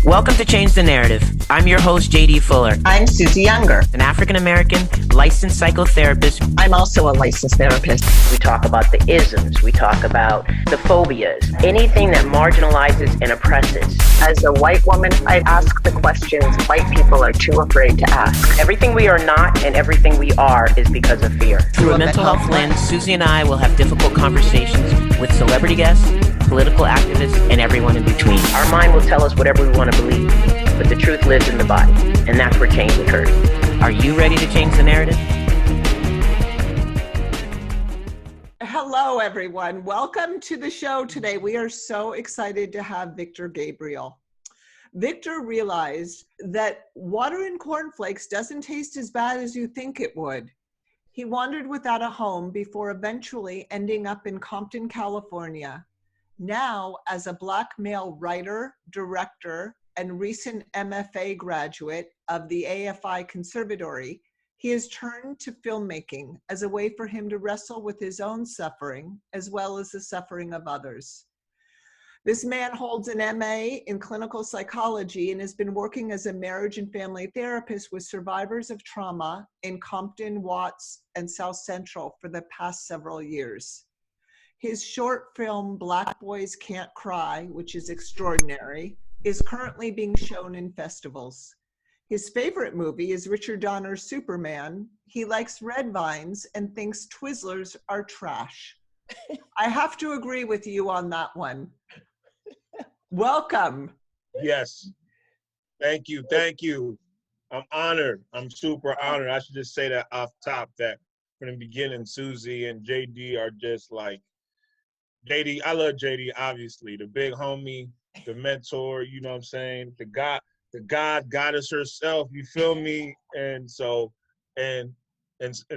Welcome to Change the Narrative. I'm your host, JD Fuller. I'm Susie Younger, an African-American licensed psychotherapist. I'm also a licensed therapist. We talk about the isms. We talk about the phobias, anything that marginalizes and oppresses. As a white woman, I ask the questions white people are too afraid to ask. Everything we are not and everything we are is because of fear. Through a mental health lens, Susie and I will have difficult conversations with celebrity guests, political activists, and everyone in between. Our mind will tell us whatever we want to believe, but the truth lives in the body, and that's where change occurs. Are you ready to change the narrative? Hello, everyone. Welcome to the show today. We are so excited to have Victor Gabriel. Victor realized that water in cornflakes doesn't taste as bad as you think it would. He wandered without a home before eventually ending up in Compton, California. Now, as a Black male writer, director, and recent MFA graduate of the AFI Conservatory, he has turned to filmmaking as a way for him to wrestle with his own suffering, as well as the suffering of others. This man holds an MA in clinical psychology and has been working as a marriage and family therapist with survivors of trauma in Compton, Watts, and South Central for the past several years. His short film, Black Boys Can't Cry, which is extraordinary, is currently being shown in festivals. His favorite movie is Richard Donner's Superman. He likes red vines and thinks Twizzlers are trash. I have to agree with you on that one. Welcome. Yes. Thank you. Thank you. I'm honored. I'm super honored. I should just say that off top that from the beginning, Susie and JD are just like, JD, I love JD, obviously, the big homie, the mentor, you know what I'm saying? The God goddess herself, you feel me? And so, and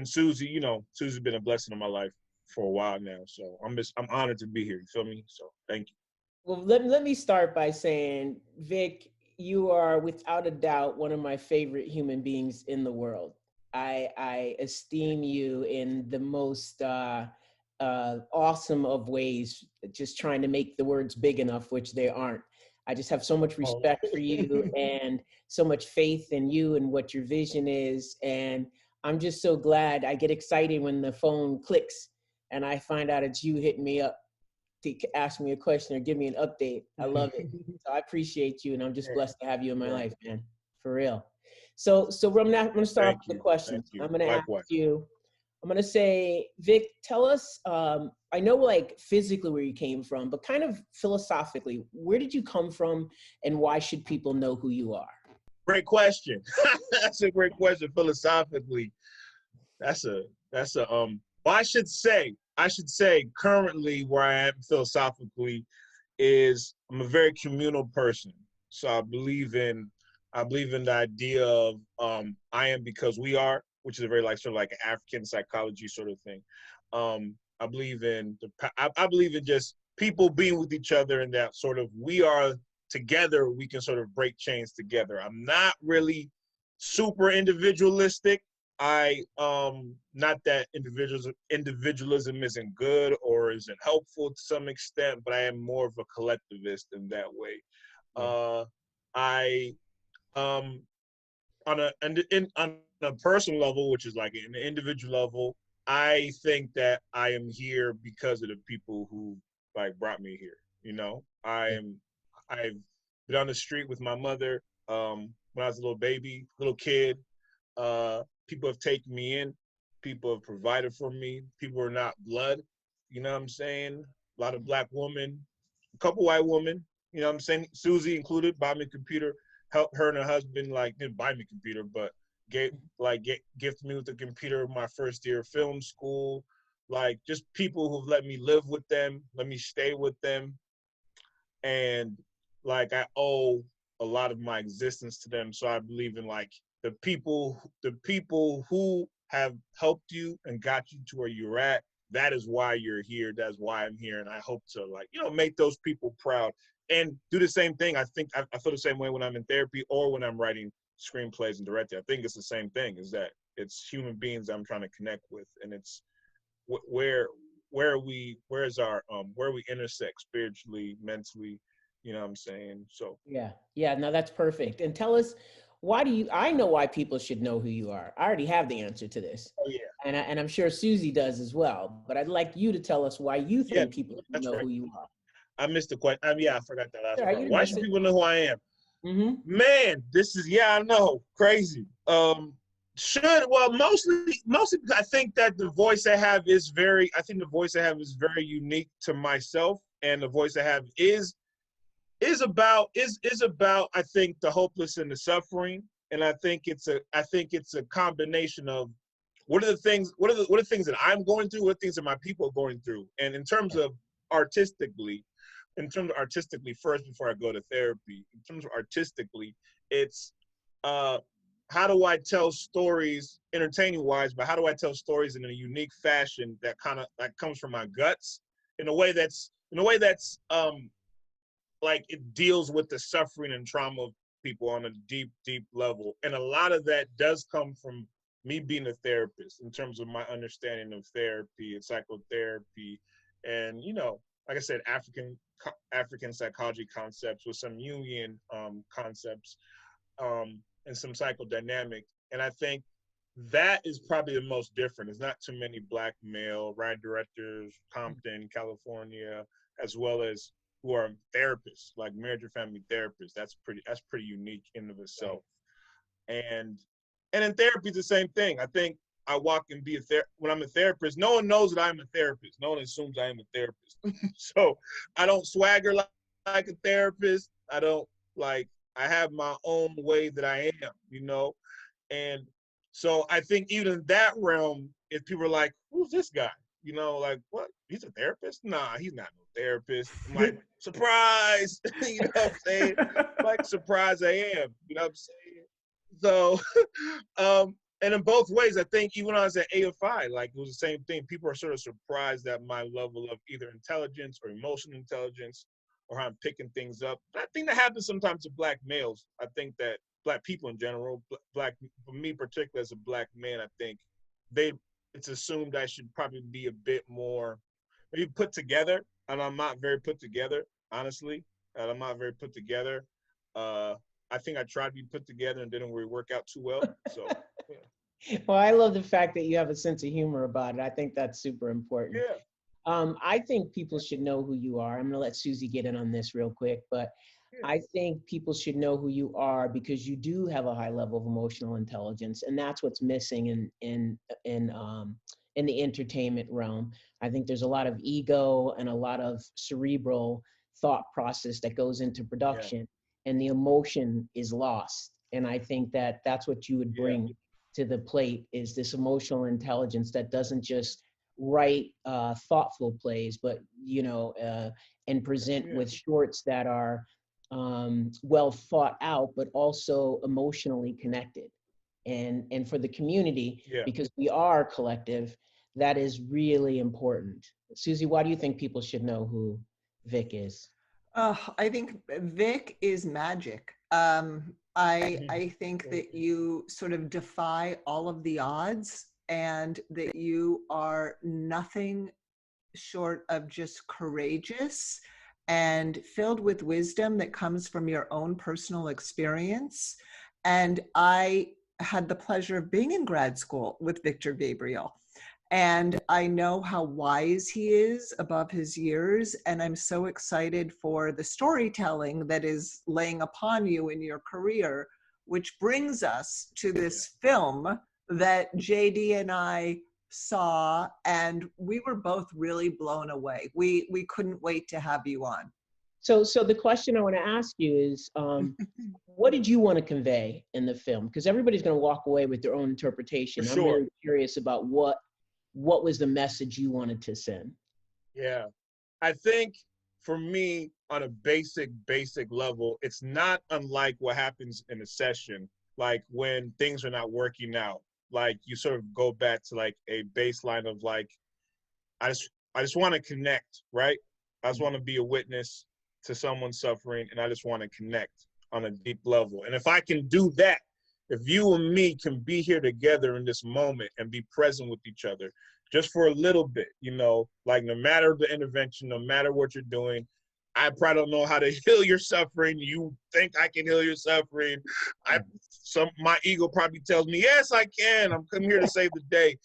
Susie, you know, Susie's been a blessing in my life for a while now. So I'm honored to be here, you feel me? So thank you. Well, let me start by saying, Vic, you are without a doubt one of my favorite human beings in the world. I esteem you in the most awesome of ways, just trying to make the words big enough, which they aren't. I just have so much respect for you and so much faith in you and what your vision is. And I'm just so glad. I get excited when the phone clicks and I find out it's you hitting me up to ask me a question or give me an update. I love it. So I appreciate you, and I'm just blessed to have you in my life, man, for real. So I'm going to start off with the questions. I'm going to ask you. I'm going to say, Vic, tell us, I know like physically where you came from, but kind of philosophically, where did you come from and why should people know who you are? Great question. That's a great question. Philosophically, well, I should say currently where I am philosophically is I'm a very communal person. So I believe in the idea of I am because we are, which is a very like sort of like an African psychology sort of thing. I believe in just people being with each other and that sort of we are together, we can sort of break chains together. I'm not really super individualistic. Not that individualism isn't good or isn't helpful to some extent, but I am more of a collectivist in that way. On a personal level, which is like an individual level, I think that I am here because of the people who like brought me here. You know, I've been on the street with my mother when I was a little kid. People have taken me in. People have provided for me. People are not blood. You know what I'm saying? A lot of Black women, a couple white women. You know what I'm saying? Susie included, bought me a computer. Helped her and her husband, like, didn't buy me a computer, but gifted me with a computer my first year of film school. Like, just people who've let me live with them, let me stay with them. And, like, I owe a lot of my existence to them. So I believe in, like, the people who have helped you and got you to where you're at. That is why you're here. That's why I'm here. And I hope to, like, you know, make those people proud and do the same thing. I think I feel the same way when I'm in therapy or when I'm writing screenplays and directing. I think it's the same thing, is that it's human beings I'm trying to connect with. And it's where we intersect spiritually, mentally, You know what I'm saying? So Yeah, no, that's perfect. And tell us, I know why people should know who you are. I already have the answer to this. oh yeah, And I'm sure Susie does as well. But I'd like you to tell us why you yeah, think people should that's know right. who you are. I missed the question. Yeah, I forgot that last Sure, you part. didn't Why miss should it. people know who I am? Mm-hmm. Man, this is, yeah, I know, crazy. Mostly because I think that the voice I have is very unique to myself, and the voice I have is about I think the hopeless and the suffering, and I think it's a combination of what are the things that I'm going through, what things that my people are going through, and in terms of artistically first before I go to therapy, in terms of artistically, it's how do I tell stories entertaining wise, but how do I tell stories in a unique fashion that comes from my guts in a way that's like it deals with the suffering and trauma of people on a deep level. And a lot of that does come from me being a therapist in terms of my understanding of therapy and psychotherapy, and like I said, African psychology concepts with some Jungian concepts, and some psychodynamic. And I think that is probably the most different. There's not too many Black male writer directors, Compton, California, as well as who are therapists, like marriage and family therapists. That's pretty unique in of itself. And in therapy, it's the same thing. I think I walk and when I'm a therapist, no one knows that I'm a therapist. No one assumes I am a therapist. So I don't swagger like a therapist. I have my own way that I am, and so I think even in that realm, if people are like, who's this guy? Like, what? He's a therapist? Nah, he's not no therapist. I'm like, surprise! You know what I'm saying? Like, surprise I am. You know what I'm saying? So, and in both ways, I think even when I was at AFI, like, it was the same thing. People are sort of surprised at my level of either intelligence or emotional intelligence, or how I'm picking things up. I think that happens sometimes to Black males. I think that Black people in general, for me particularly as a Black man, I think it's assumed I should probably be a bit more maybe put together, and I'm not very put together, honestly. I'm not very put together. I think I tried to be put together and didn't really work out too well. So, yeah. Well, I love the fact that you have a sense of humor about it. I think that's super important. Yeah. I think people should know who you are. I'm going to let Susie get in on this real quick, but I think people should know who you are because you do have a high level of emotional intelligence, and that's what's missing in the entertainment realm. I think there's a lot of ego and a lot of cerebral thought process that goes into production, and the emotion is lost. And I think that that's what you would bring to the plate, is this emotional intelligence that doesn't just write thoughtful plays, but and present with shorts that are well thought out, but also emotionally connected. And for the community, because we are collective, that is really important. Susie, why do you think people should know who Vic is? I think Vic is magic. I think that you sort of defy all of the odds, and that you are nothing short of just courageous and filled with wisdom that comes from your own personal experience. And I had the pleasure of being in grad school with Victor Gabriel. And I know how wise he is above his years. And I'm so excited for the storytelling that is laying upon you in your career, which brings us to this film that JD and I saw, and we were both really blown away. We couldn't wait to have you on. So the question I want to ask you is, what did you want to convey in the film? Because everybody's going to walk away with their own interpretation. I'm really curious about what was the message you wanted to send? Yeah, I think for me, on a basic level, it's not unlike what happens in a session, like when things are not working out. Like you sort of go back to like a baseline of like, I just want to connect, right? I just want to be a witness to someone suffering, and I just want to connect on a deep level. And if I can do that, if you and me can be here together in this moment and be present with each other just for a little bit, like no matter the intervention, no matter what you're doing, I probably don't know how to heal your suffering. You think I can heal your suffering. My ego probably tells me, yes, I can. I'm coming here to save the day.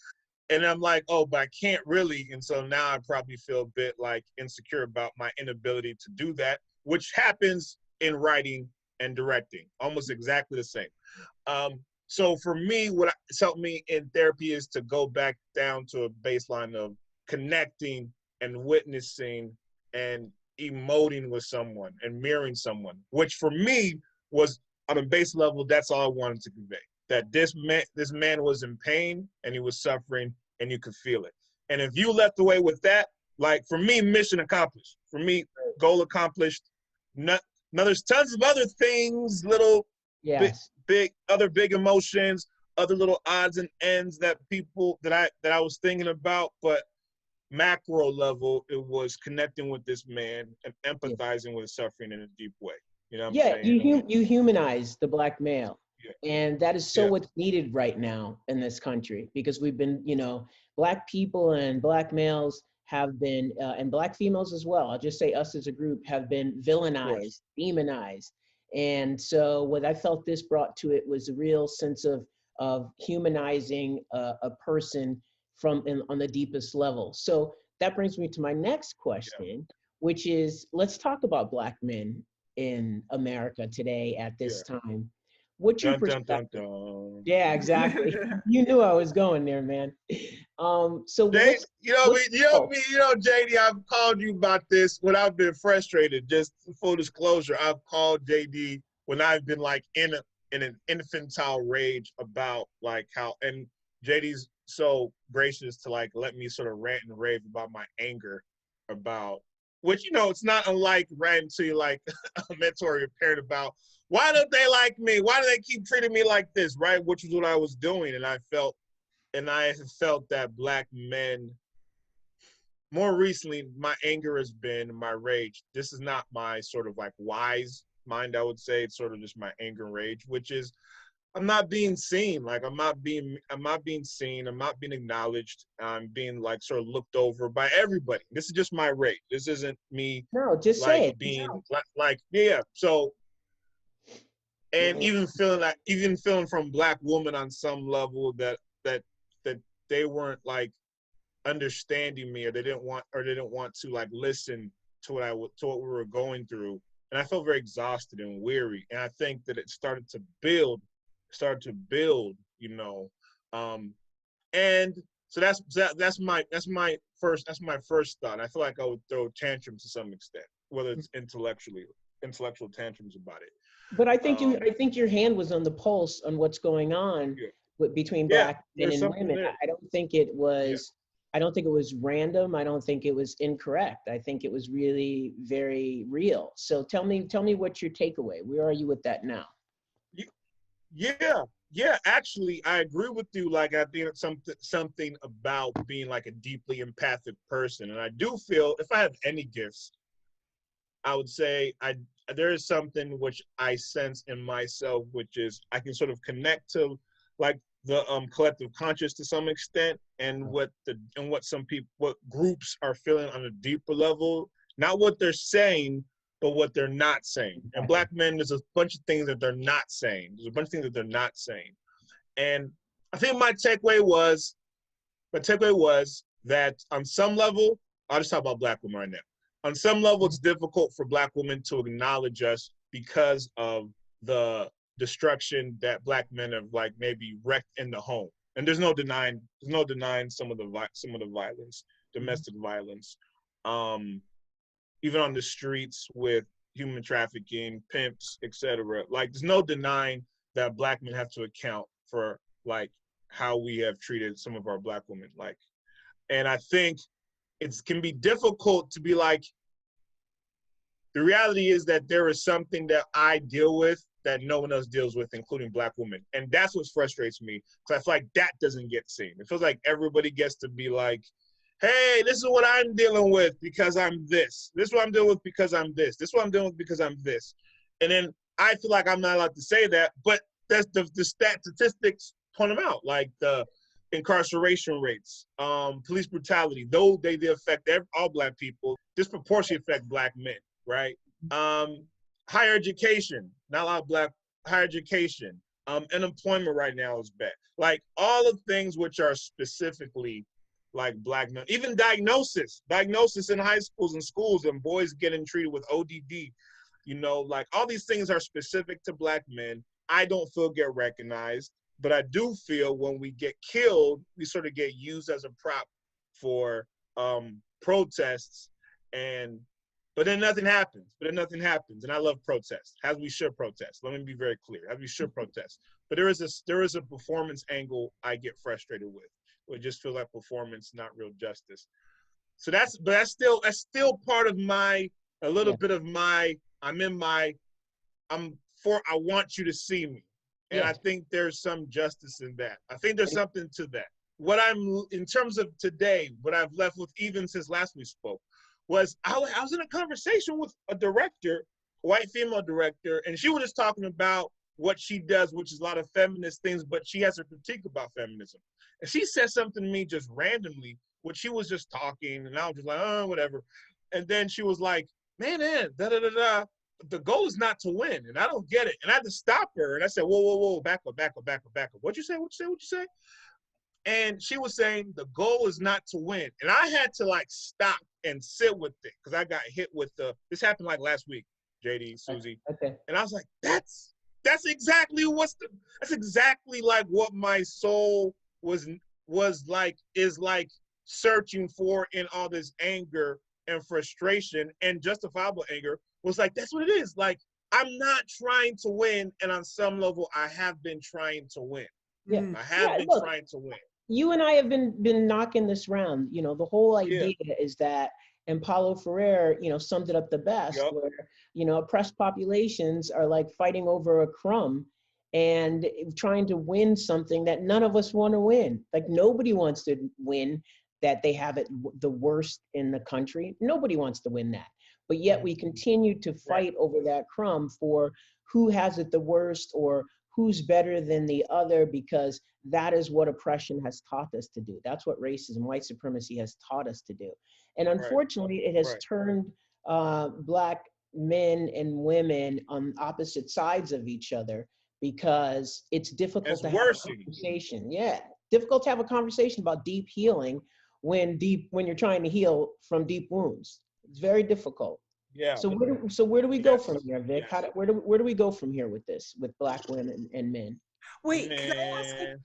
And I'm like, oh, but I can't really. And so now I probably feel a bit like insecure about my inability to do that, which happens in writing and directing, almost exactly the same. So for me, what's helped me in therapy is to go back down to a baseline of connecting and witnessing and emoting with someone and mirroring someone, which for me was on a base level, that's all I wanted to convey. That this man was in pain and he was suffering and you could feel it. And if you left away with that, like for me, mission accomplished. For me, goal accomplished. Now there's tons of other things, little big emotions, other little odds and ends that I was thinking about, but macro level, it was connecting with this man and empathizing with his suffering in a deep way. You know what I'm saying? You humanize the Black male. Yeah. And that is what's needed right now in this country, because we've been, Black people and Black males have been, and Black females as well, I'll just say us as a group, have been villainized, demonized. And so what I felt this brought to it was a real sense of humanizing a person on the deepest level. So that brings me to my next question, which is, let's talk about Black men in America today at this time. What's your perspective? Yeah, exactly. You knew I was going there, man. So JD, I've called you about this when I've been frustrated. Just full disclosure, I've called JD when I've been like in an infantile rage about like how, and JD's so gracious to like let me sort of rant and rave about my anger about, which, it's not unlike ranting to like a mentor or a parent about, why don't they like me? Why do they keep treating me like this, right? Which is what I was doing. And I felt that Black men, more recently, my anger has been my rage. This is not my sort of like wise mind, I would say. It's sort of just my anger and rage, which is I'm not being seen. Like I'm not being seen. I'm not being acknowledged. I'm being like sort of looked over by everybody. This is just my rage. This isn't me. No, just like, say it. Being like So, and even feeling from Black women on some level that they weren't like understanding me, or they didn't want to like listen to what we were going through. And I felt very exhausted and weary. And I think that it started to build, and so that's my first thought. I feel like I would throw tantrums to some extent, whether it's intellectual tantrums about it. But I think your hand was on the pulse on what's going on between Black men and women. There. I don't think it was random. I don't think it was incorrect. I think it was really very real. So tell me what's your takeaway? Where are you with that now? Yeah. Actually, I agree with you. Like, I think it's something about being like a deeply empathic person, and I do feel if I have any gifts, I would say there is something which I sense in myself, which is I can sort of connect to like the collective conscious to some extent, and what groups are feeling on a deeper level, not what they're saying, but what they're not saying. And Black men, there's a bunch of things that they're not saying. And I think my takeaway was that on some level, I'll just talk about Black women right now. On some level, it's difficult for Black women to acknowledge us because of the destruction that Black men have like maybe wrecked in the home. And there's no denying some of the violence, domestic violence. Even on the streets with human trafficking, pimps, etc. Like, there's no denying that Black men have to account for like how we have treated some of our Black women. Like, and I think it can be difficult to be like, the reality is that there is something that I deal with that no one else deals with, including Black women. And that's what frustrates me, because I feel like that doesn't get seen. It feels like everybody gets to be like, hey, this is what I'm dealing with because I'm this. This is what I'm dealing with because I'm this. This is what I'm dealing with because I'm this. And then I feel like I'm not allowed to say that, but that's the statistics point them out, like the incarceration rates, police brutality, though they affect all Black people, disproportionately affect Black men. right? Higher education, not a lot of black higher education. Unemployment right now is bad. Like all of things which are specifically like black men, even diagnosis in high schools and schools, and boys getting treated with ODD, you know, like all these things are specific to black men. I don't feel get recognized, but I do feel when we get killed, we sort of get used as a prop for protests, but then nothing happens. And I love protests, as we should protest. Let me be very clear, as we should protest. But there is a performance angle I get frustrated with. It just feels like performance, not real justice. So that's still part of my, a little bit of my, I want you to see me. And I think there's some justice in that. I think there's something to that. In terms of today, what I've left with even since last we spoke, was I was in a conversation with a director, a white female director, and she was just talking about what she does, which is a lot of feminist things, but she has a critique about feminism. And she said something to me just randomly, when she was just talking, and I was just like, oh, whatever. And then she was like, man, da-da-da-da. The goal is not to win, and I don't get it. And I had to stop her, and I said, whoa, back up. What'd you say? And she was saying the goal is not to win. And I had to like stop and sit with it, because I got hit with this happened like last week, JD, Susie. Okay. And I was like, that's exactly that's exactly like what my soul is like searching for in all this anger and frustration and justifiable anger, was like, that's what it is. Like, I'm not trying to win, and on some level, I have been trying to win. Yeah. I have been trying to win. You and I have been knocking this round. You know, the whole idea is that, and Paulo Freire, you know, summed it up the best, where, you know, oppressed populations are like fighting over a crumb and trying to win something that none of us want to win. Like, nobody wants to win that they have it the worst in the country. Nobody wants to win that. But yet we continue to fight over that crumb for who has it the worst or who's better than the other, because that is what oppression has taught us to do. That's what racism, white supremacy has taught us to do. And unfortunately, it has turned Black men and women on opposite sides of each other, because it's difficult to have a conversation. Yeah, difficult to have a conversation about deep healing when you're trying to heal from deep wounds. It's very difficult. Yeah. So where do we go from here, Vic? Where do we go from here with this, with Black women and men? Wait, can I ask you?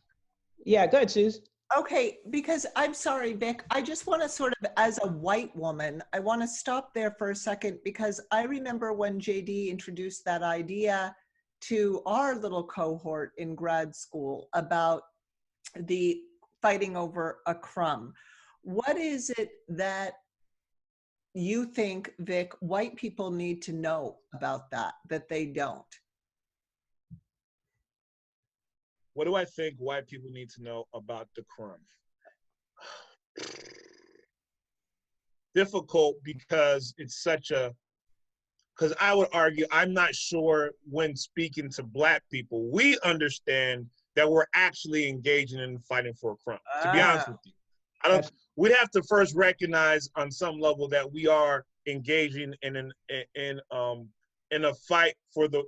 Yeah, go ahead, Suze. Okay, because I'm sorry, Vic, I just want to sort of, as a white woman, I want to stop there for a second, because I remember when JD introduced that idea to our little cohort in grad school about the fighting over a crumb. What is it that you think, Vic, white people need to know about that they don't? What do I think white people need to know about the crumb? Difficult, because it's because I would argue, I'm not sure when speaking to Black people, we understand that we're actually engaging in fighting for a crumb, to be honest with you. We'd have to first recognize on some level that we are engaging in a fight for the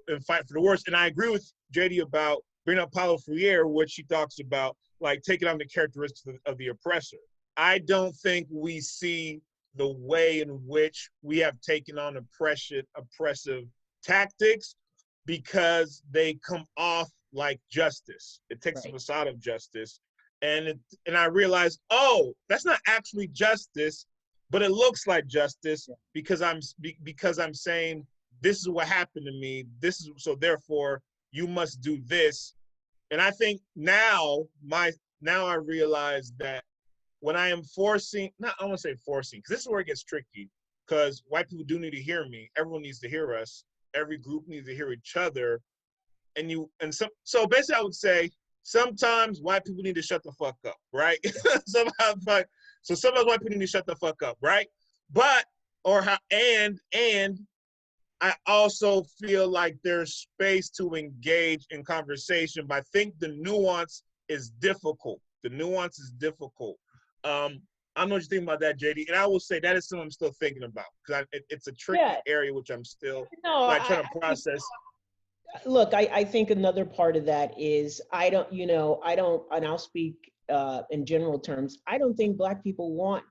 worst. And I agree with JD about bringing up Paulo Freire, which she talks about, like, taking on the characteristics of the oppressor. I don't think we see the way in which we have taken on oppressive tactics, because they come off like justice. It takes a facade of justice. And I realized, oh, that's not actually justice, but it looks like justice because I'm saying, this is what happened to me. So therefore you must do this. And I think now I realize that when I am forcing, I want to say forcing, because this is where it gets tricky, because white people do need to hear me. Everyone needs to hear us. Every group needs to hear each other. So basically I would say, sometimes white people need to shut the fuck up, right? Sometimes white people need to shut the fuck up, right? And I also feel like there's space to engage in conversation, but I think the nuance is difficult. I don't know what you think about that, JD. And I will say that is something I'm still thinking about, because it's a tricky area which I'm still trying to process. Look, I think another part of that is I don't, and I'll speak in general terms. I don't think Black people want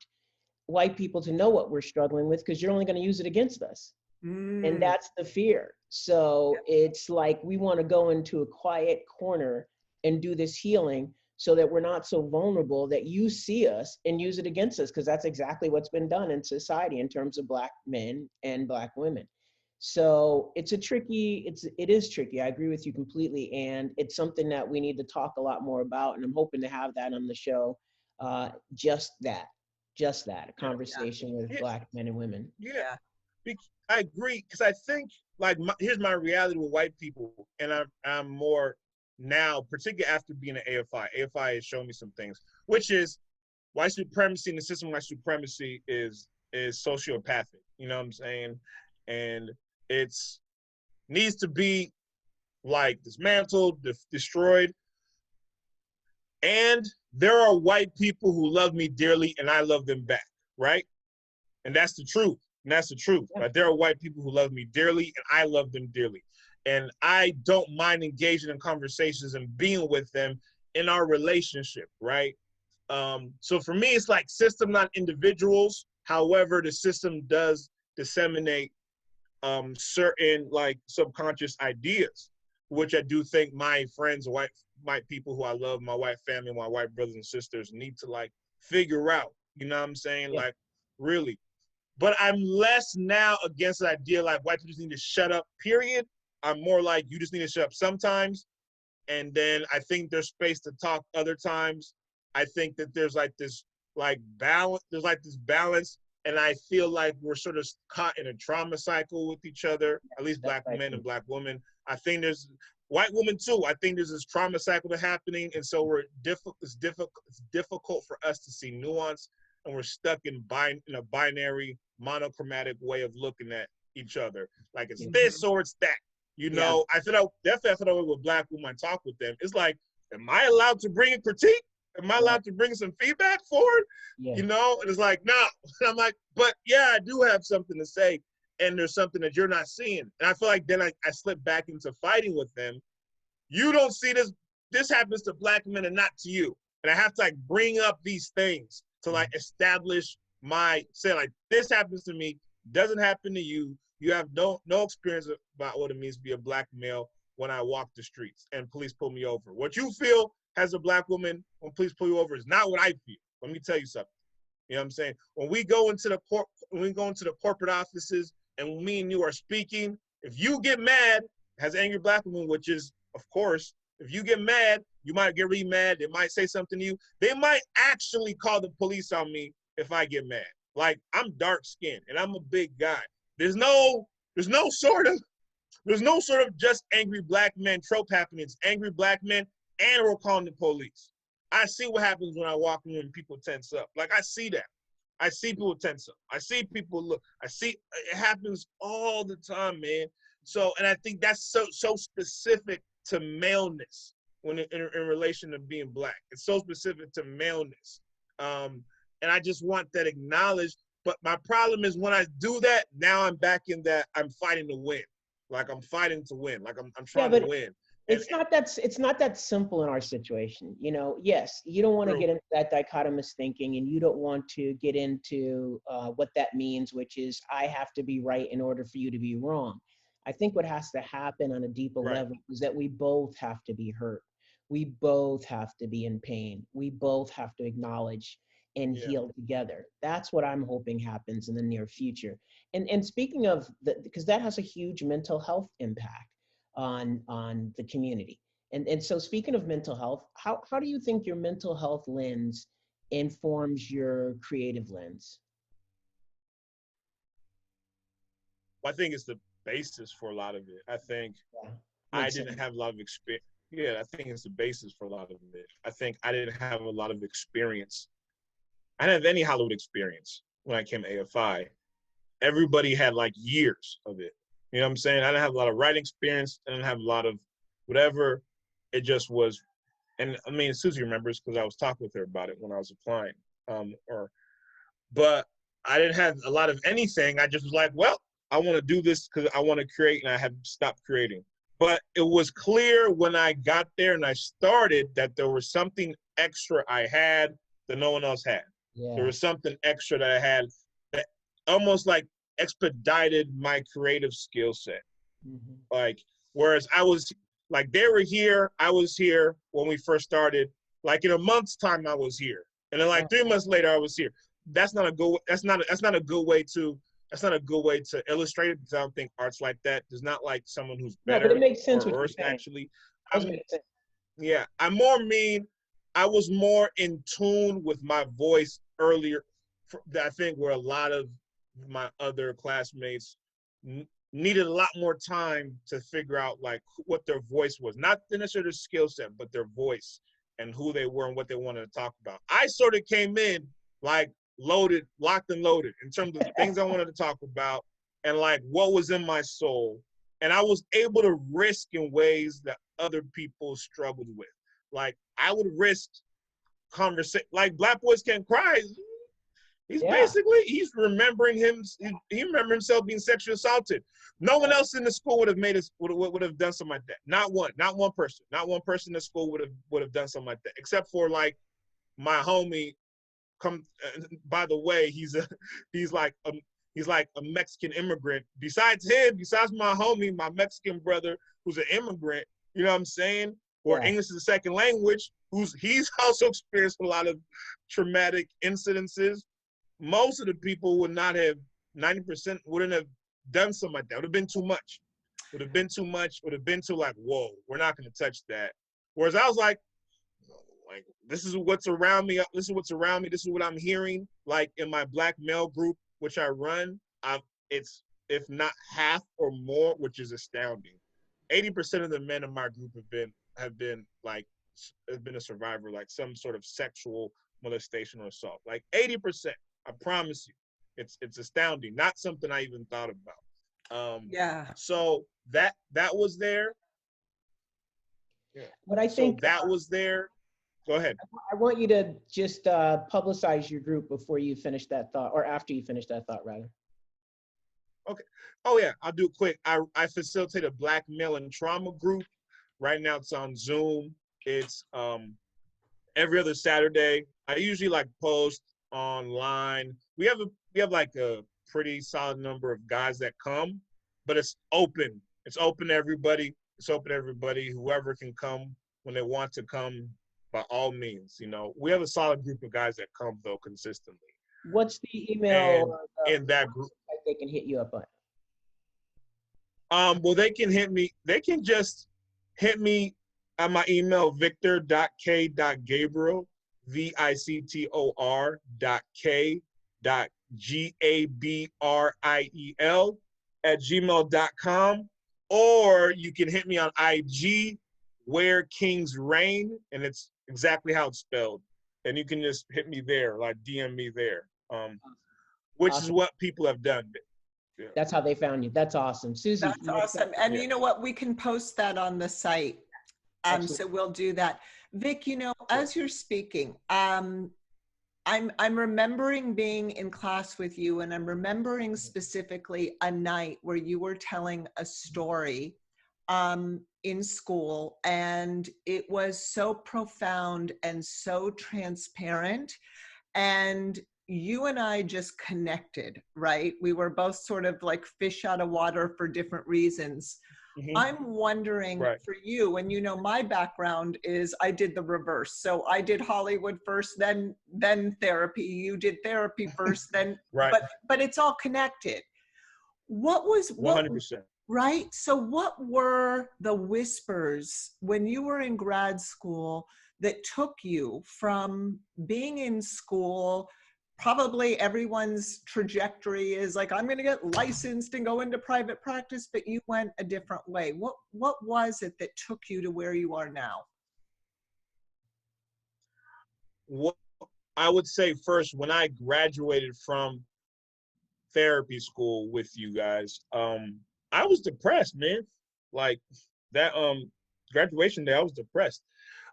white people to know what we're struggling with, because you're only going to use it against us. And that's the fear. So it's like we want to go into a quiet corner and do this healing so that we're not so vulnerable that you see us and use it against us, because that's exactly what's been done in society in terms of Black men and Black women. So it is tricky. I agree with you completely. And it's something that we need to talk a lot more about. And I'm hoping to have that on the show. Just that, a conversation with Black men and women. Yeah, I agree. Because I think, like, here's my reality with white people. And I'm more now, particularly after being at AFI. AFI has shown me some things, which is white supremacy and the system of white supremacy is sociopathic. You know what I'm saying? And it's needs to be like dismantled, destroyed. And there are white people who love me dearly and I love them back, right? And that's the truth. Right? There are white people who love me dearly and I love them dearly. And I don't mind engaging in conversations and being with them in our relationship, right? So for me, it's like system, not individuals. However, the system does disseminate certain like subconscious ideas, which I do think my friends, white people who I love, my white family, my white brothers and sisters need to like figure out, you know what I'm saying? Yeah. Like really. But I'm less now against the idea like white people just need to shut up, period. I'm more like you just need to shut up sometimes. And then I think there's space to talk other times. I think that there's like this like balance, and I feel like we're sort of caught in a trauma cycle with each other, at least Black men and Black women. I think there's white women too. I think there's this trauma cycle that's happening. And so it's difficult for us to see nuance, and we're stuck in a binary, monochromatic way of looking at each other. Like it's this or it's that, you know? I feel like with Black women, I talk with them. It's like, am I allowed to bring a critique? Am I allowed to bring some feedback forward? You know, and it's like, no. And I'm like, but yeah, I do have something to say. And there's something that you're not seeing. And I feel like then I slip back into fighting with them. You don't see this. This happens to Black men and not to you. And I have to like bring up these things to like establish say like, this happens to me, doesn't happen to you. You have no experience about what it means to be a Black male when I walk the streets and police pull me over. What you feel as a Black woman when police pull you over is not what I feel. Let me tell you something. You know what I'm saying? When we go into the corporate offices and me and you are speaking, if you get mad as angry Black woman, which is, of course, if you get mad, you might get really mad. They might say something to you. They might actually call the police on me if I get mad. Like, I'm dark skinned and I'm a big guy. There's no sort of just angry Black men trope happening. It's angry Black men and we're calling the police. I see what happens when I walk in and people tense up. Like, I see that. I see people tense up. I see people look. It happens all the time, man. So, and I think that's so specific to maleness when in relation to being Black. It's so specific to maleness. And I just want that acknowledged. But my problem is when I do that, now I'm back in that I'm fighting to win. Like I'm fighting to win. Like I'm trying to win. It's not that simple in our situation. You know, yes, you don't want to get into that dichotomous thinking, and you don't want to get into what that means, which is I have to be right in order for you to be wrong. I think what has to happen on a deeper level is that we both have to be hurt. We both have to be in pain. We both have to acknowledge and heal together. That's what I'm hoping happens in the near future. And speaking of because that has a huge mental health impact on the community. And so speaking of mental health, how do you think your mental health lens informs your creative lens? Well, I think it's the basis for a lot of it. I think I didn't have a lot of experience. Yeah, I think it's the basis for a lot of it. I think I didn't have a lot of experience. I didn't have any Hollywood experience when I came to AFI. Everybody had like years of it. You know what I'm saying? I didn't have a lot of writing experience. I didn't have a lot of whatever. It just was, and I mean, Susie remembers because I was talking with her about it when I was applying. but I didn't have a lot of anything. I just was like, well, I want to do this because I want to create, and I have stopped creating. But it was clear when I got there and I started that there was something extra I had that no one else had. Yeah. There was something extra that I had that almost like expedited my creative skill set. Mm-hmm. Like, whereas I was like, they were here, I was here when we first started. Like in a month's time, I was here, and then like 3 months later, I was here. That's not a good way to illustrate it, because I don't think art's like that. There's not like someone who's better. No, but it makes sense or what worse, you're saying. actually. Yeah. I was more in tune with my voice earlier. I think where a lot of my other classmates needed a lot more time to figure out like what their voice was, not necessarily their skill set, but their voice and who they were and what they wanted to talk about. I sort of came in like loaded, locked and loaded in terms of the things I wanted to talk about and like what was in my soul. And I was able to risk in ways that other people struggled with. Like I would risk conversation, like Black Boys Can't Cry. He's remembering he remembered himself being sexually assaulted. No one else in the school would have done something like that. Not one person in the school would have done something like that, except for like my homie. By the way, he's like a Mexican immigrant. Besides my homie, my Mexican brother, who's an immigrant, you know what I'm saying? Or English is a second language, he's also experienced a lot of traumatic incidences. Most of the people would not have, 90% wouldn't have done something like that. It would have been too much. Would have been too like, whoa, we're not going to touch that. Whereas I was like, this is what's around me. This is what I'm hearing. Like in my Black male group, which I run, it's if not half or more, which is astounding. 80% of the men in my group have been a survivor, like some sort of sexual molestation or assault. Like 80%. I promise you, it's astounding. Not something I even thought about. So that was there. Yeah. But I think that was there. Go ahead. I want you to just publicize your group before you finish that thought, or after you finish that thought, rather. Okay. Oh yeah, I'll do it quick. I facilitate a Black male and trauma group. Right now it's on Zoom. It's every other Saturday. I usually like post online. We have like a pretty solid number of guys that come, but it's open. It's open to everybody. Whoever can come when they want to come, by all means. You know, we have a solid group of guys that come though consistently. What's the email in that group they can hit you up on? Well, they can hit me. They can just hit me at my email, victor.k.gabriel, victor.k.gabriel @gmail.com, or you can hit me on IG, Where Kings Reign, and it's exactly how it's spelled. And you can just hit me there, like DM me there, which is what people have done. Yeah. That's how they found you. That's awesome. Susie. That's awesome. And you know what? We can post that on the site. So we'll do that. Vic, you know, as you're speaking, I'm remembering being in class with you, and I'm remembering specifically a night where you were telling a story in school, and it was so profound and so transparent, and you and I just connected, right? We were both sort of like fish out of water for different reasons. Mm-hmm. I'm wondering for you, and you know, my background is I did the reverse. So I did Hollywood first, then therapy. You did therapy first, then, but it's all connected. What was 100%. Right? So what were the whispers when you were in grad school that took you from being in school? Probably everyone's trajectory is like, I'm going to get licensed and go into private practice, but you went a different way. What was it that took you to where you are now? Well, I would say first, when I graduated from therapy school with you guys, I was depressed, man. Like that graduation day, I was depressed.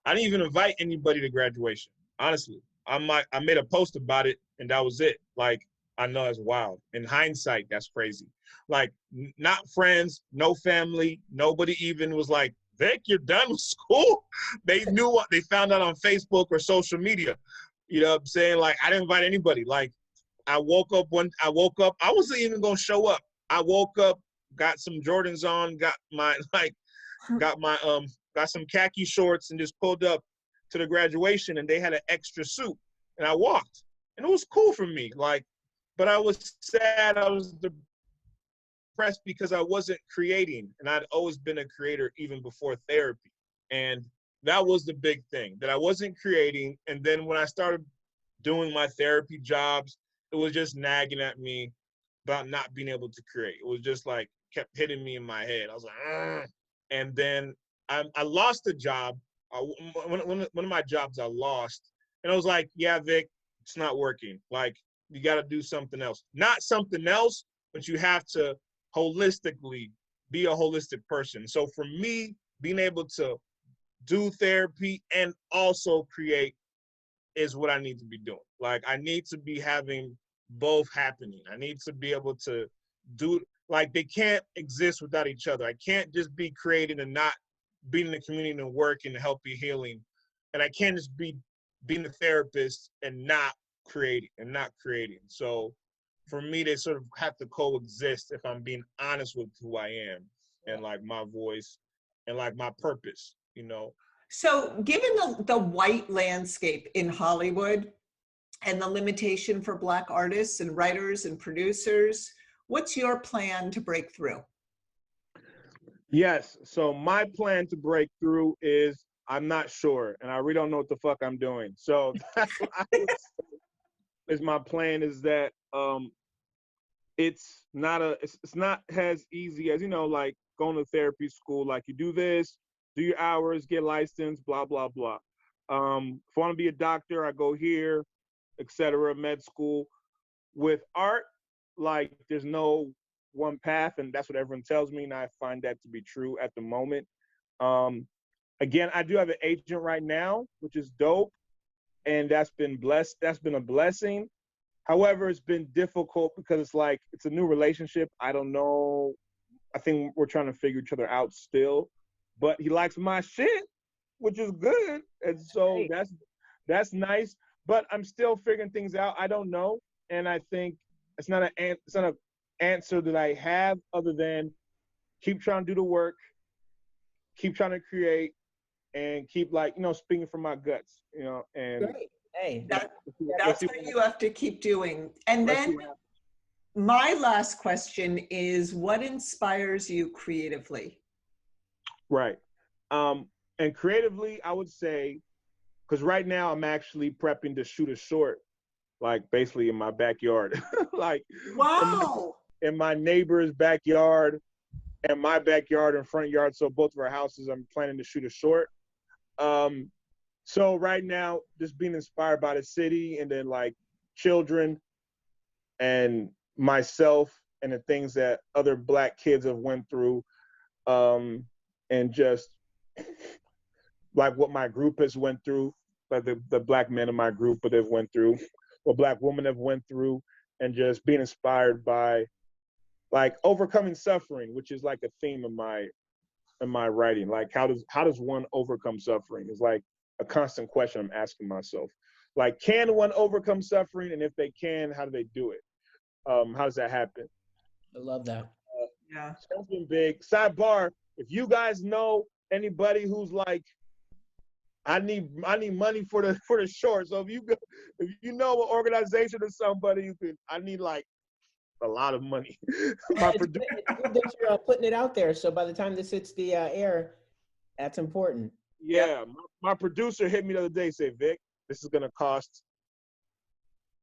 I didn't even invite anybody to graduation, honestly. I made a post about it and that was it. Like, I know that's wild. In hindsight, that's crazy. Like, not friends, no family, nobody even was like, Vic, you're done with school? They knew what they found out on Facebook or social media. You know what I'm saying? Like, I didn't invite anybody. Like, I woke up, I wasn't even gonna show up. I woke up, got some Jordans on, got some khaki shorts and just pulled up to the graduation and they had an extra suit and I walked and it was cool for me. Like, but I was sad, I was depressed because I wasn't creating, and I'd always been a creator even before therapy. And that was the big thing, that I wasn't creating. And then when I started doing my therapy jobs, it was just nagging at me about not being able to create. It was just like, kept hitting me in my head. I was like, ugh. And then I lost a job. One of my jobs I lost. And I was like, yeah, Vic, it's not working. Like, you got to do something else. Not something else, but you have to holistically be a holistic person. So for me, being able to do therapy and also create is what I need to be doing. Like, I need to be having both happening. I need to be able to do, like, they can't exist without each other. I can't just be creating and not being in the community and work and healthy healing. And I can't just be being a therapist and not creating. So for me, they sort of have to coexist if I'm being honest with who I am and like my voice and like my purpose, you know? So given the white landscape in Hollywood and the limitation for Black artists and writers and producers, what's your plan to break through? Yes, so my plan to break through is I'm not sure, and I really don't know what the fuck I'm doing. So that's what I would say is my plan is that it's not as easy as, you know, like going to therapy school. Like, you do this, do your hours, get licensed, blah, blah, blah. If I want to be a doctor, I go here, etc., med school. With art, like, there's no one path, and that's what everyone tells me, and I find that to be true at the moment. Again, I do have an agent right now, which is dope, and that's been a blessing. However, it's been difficult because it's like, it's a new relationship. I don't know. I think we're trying to figure each other out still, but he likes my shit, which is good. And so that's nice, but I'm still figuring things out. I don't know. And I think it's not an answer that I have other than keep trying to do the work, keep trying to create, and keep, like, you know, speaking from my guts, you know, and Great. Hey, that's what you have to keep doing. And then my last question is, what inspires you creatively? Right. And creatively, I would say, because right now I'm actually prepping to shoot a short, like, basically in my backyard. Like, wow, in my neighbor's backyard and my backyard and front yard. So both of our houses, I'm planning to shoot a short. So right now, just being inspired by the city, and then like children and myself and the things that other Black kids have went through, and just like what my group has went through, like the Black men in my group, what they've went through, what Black women have went through, and just being inspired by, like, overcoming suffering, which is like a theme of my writing. Like, how does one overcome suffering? It's like a constant question I'm asking myself. Like, can one overcome suffering? And if they can, how do they do it? How does that happen? I love that. yeah. Something big. Sidebar, if you guys know anybody who's like, I need money for the short. So if you know an organization or somebody I need like a lot of money. It's good that you're putting it out there. So by the time this hits the air, that's important. Yeah, my producer hit me the other day, say, Vic, this is gonna cost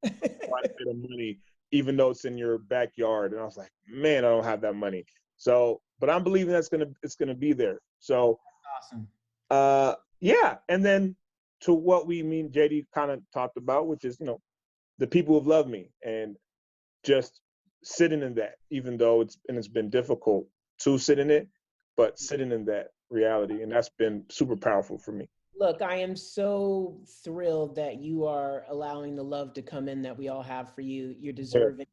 quite a bit of money, even though it's in your backyard. And I was like, man, I don't have that money. So, but I'm believing it's gonna be there. So Awesome. Yeah, and then to what JD kind of talked about, which is, you know, the people who've loved me, and just sitting in that, even though it's been difficult to sit in it, but sitting in that reality, and that's been super powerful for me. Look, I am so thrilled that you are allowing the love to come in that we all have for you. You're deserving.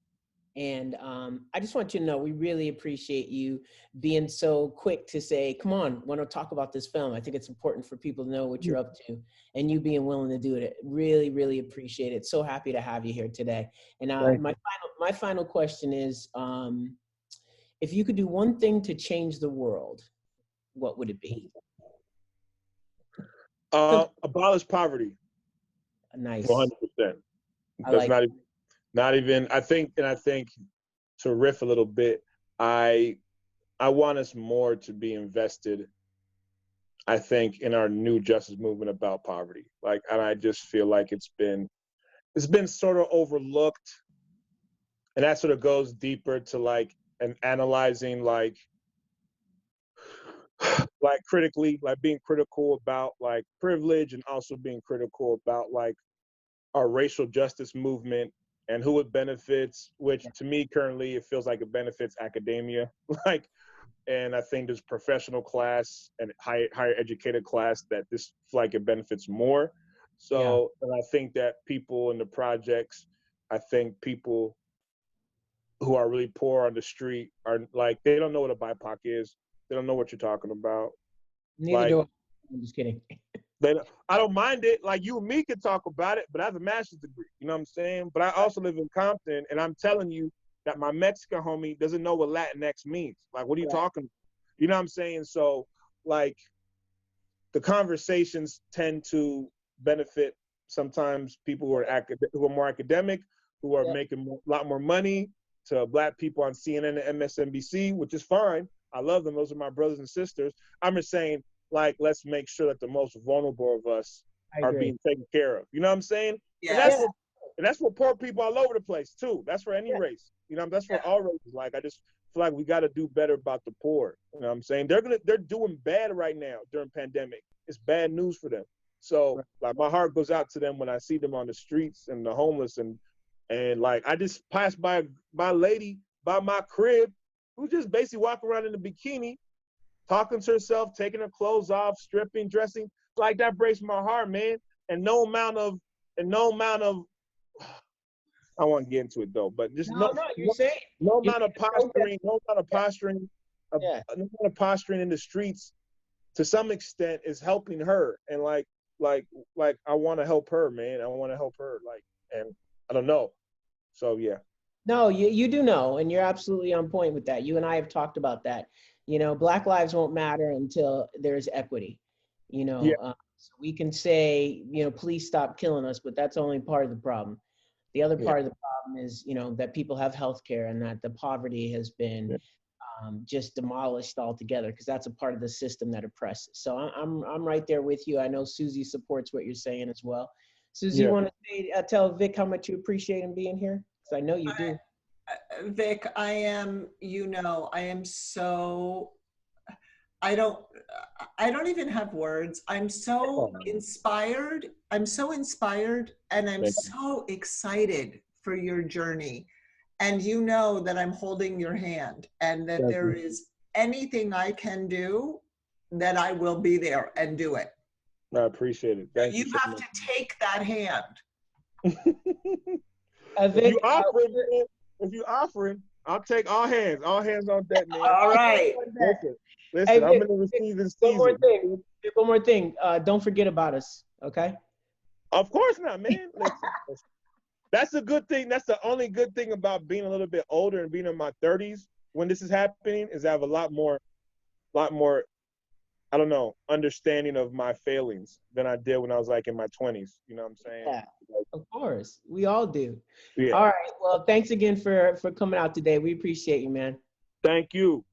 And I just want you to know, we really appreciate you being so quick to say, come on, want to talk about this film. I think it's important for people to know what you're up to, and you being willing to do it. Really, really appreciate it. So happy to have you here today. And my final question is, if you could do one thing to change the world, what would it be? Abolish poverty. Nice. 100%. That's like not even, I think to riff a little bit, I want us more to be invested, I think, in our new justice movement about poverty. Like, and I just feel like it's been sort of overlooked. And that sort of goes deeper to like, and analyzing like critically, like being critical about like privilege, and also being critical about like our racial justice movement and who it benefits, which to me currently, it feels like it benefits academia. Like, and I think there's professional class and higher educated class that this like it benefits more. So, and I think that people in the projects, I think people who are really poor on the street are like, they don't know what a BIPOC is. They don't know what you're talking about. Neither do I. I'm just kidding. I don't mind it. Like, you and me can talk about it, but I have a master's degree. You know what I'm saying? But I also live in Compton, and I'm telling you that my Mexican homie doesn't know what Latinx means. Like, what are you talking about? You know what I'm saying? So, like, the conversations tend to benefit sometimes people who are more academic, who are making a lot more money, to Black people on CNN and MSNBC, which is fine. I love them. Those are my brothers and sisters. I'm just saying, like, let's make sure that the most vulnerable of us are being taken care of. You know what I'm saying? Yeah. And that's for poor people all over the place too. That's for any race. You know, that's for all races. Like, I just feel like we got to do better about the poor. You know what I'm saying? They're doing bad right now during pandemic. It's bad news for them. So like, my heart goes out to them when I see them on the streets and the homeless, and like, I just passed by a lady by my crib who just basically walking around in a bikini, talking to herself, taking her clothes off, stripping, dressing. Like, that breaks my heart, man. And no amount of I won't get into it though, but just no amount of posturing in the streets to some extent is helping her. And like I want to help her, man. I want to help her. Like, and I don't know. So yeah. No, you do know, and you're absolutely on point with that. You and I have talked about that. You know, Black lives won't matter until there's equity. You know, so we can say, you know, please stop killing us, but that's only part of the problem. The other part of the problem is, you know, that people have health care, and that the poverty has been just demolished altogether, because that's a part of the system that oppresses. So I'm right there with you. I know Susie supports what you're saying as well. Susie, you want to tell Vic how much you appreciate him being here? Because I know you do. Vic, I am so, I don't even have words. I'm so inspired. And I'm so excited for your journey. And you know that I'm holding your hand, and that there is anything I can do, that I will be there and do it. I appreciate it. Thank you. You have to take that hand. If you're offering, I'll take all hands on deck, man. All right. Listen, hey, I'm going to receive this season. One more thing. Don't forget about us, okay? Of course not, man. Listen. That's a good thing. That's the only good thing about being a little bit older and being in my 30s when this is happening, is I have a lot more, I don't know, understanding of my failings than I did when I was like in my 20s. You know what I'm saying? Yeah, of course. We all do. Yeah. All right. Well, thanks again for coming out today. We appreciate you, man. Thank you.